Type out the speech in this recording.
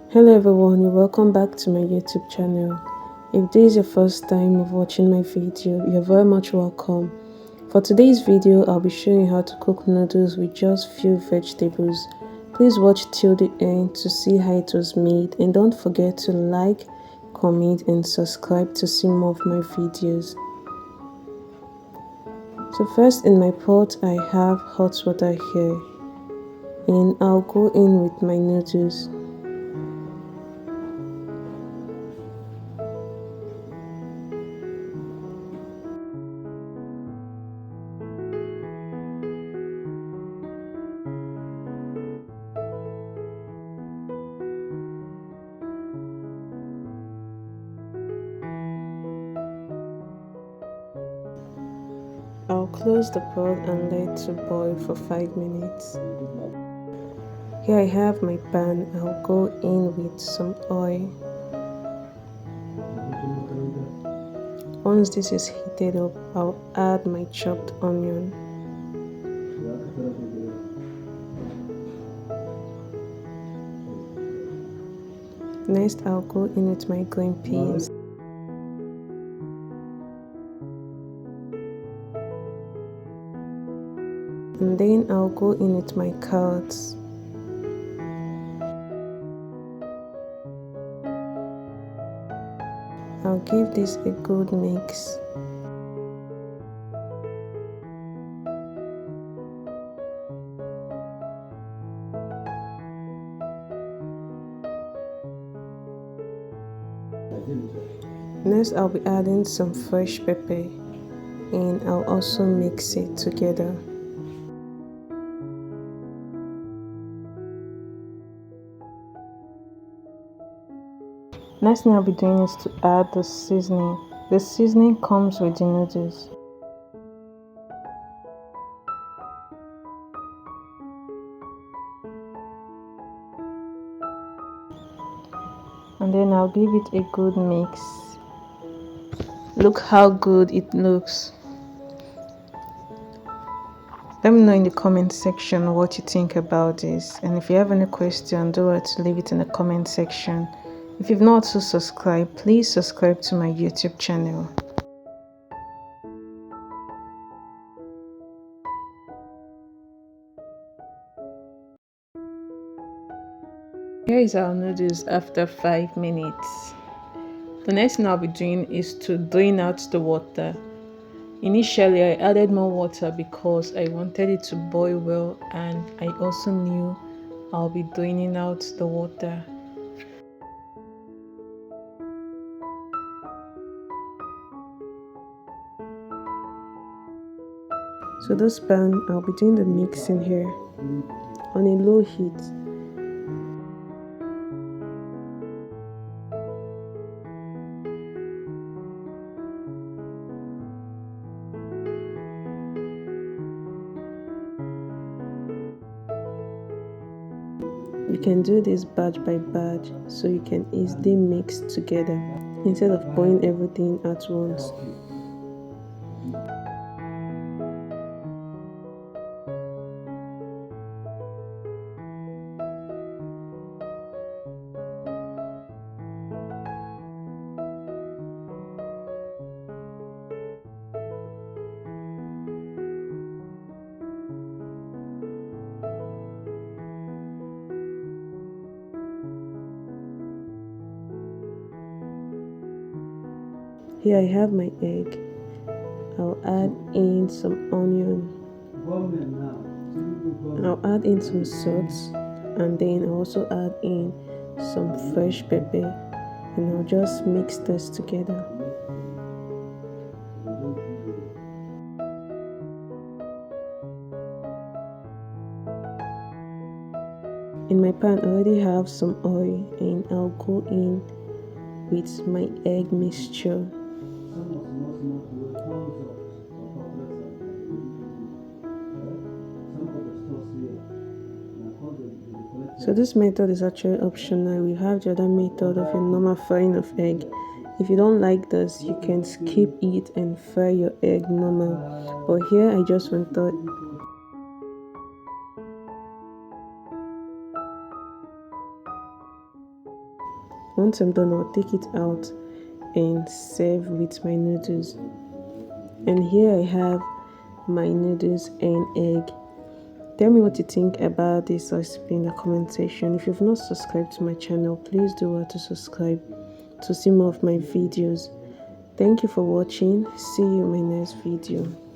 Hello everyone, you're welcome back to my YouTube channel. If this is your first time of watching my video, you're very much welcome. For today's video, I'll be showing you how to cook noodles with just few vegetables. Please watch till the end to see how it was made, and don't forget to like, comment and subscribe to see more of my videos. So first, in my pot I have hot water here, and I'll go in with my noodles. I'll close the pot and let it to boil for 5 minutes. Here I have my pan. I'll go in with some oil. Once this is heated up, I'll add my chopped onion. Next, I'll go in with my green peas. And then I'll go in with my carrots. I'll give this a good mix. Next, I'll be adding some fresh pepper, and I'll also mix it together. Next thing I'll be doing is to add the seasoning. The seasoning comes with the noodles. And then I'll give it a good mix. Look how good it looks. Let me know in the comment section what you think about this, and if you have any question, do it to leave it in the comment section. If you've not also subscribed, please subscribe to my YouTube channel. Here is our noodles after 5 minutes. The next thing I'll be doing is to drain out the water. Initially, I added more water because I wanted it to boil well, and I also knew I'll be draining out the water. So this pan, I'll be doing the mixing here on a low heat. You can do this batch by batch so you can easily mix together instead of pouring everything at once. Here I have my egg. I'll add in some onion. I'll add in some salt, and then I'll also add in some fresh pepper, and I'll just mix this together. In my pan, I already have some oil, and I'll go in with my egg mixture. So this method is actually optional. We have the other method of a normal frying of egg. If you don't like this, you can skip it and fry your egg normal. But here I just wanted Once I'm done, I'll take it out and serve with my noodles. And here I have my noodles and egg. Tell me what you think about this recipe in the comment section. If you've not subscribed to my channel, please do well to subscribe to see more of my videos. Thank you for watching. See you in my next video.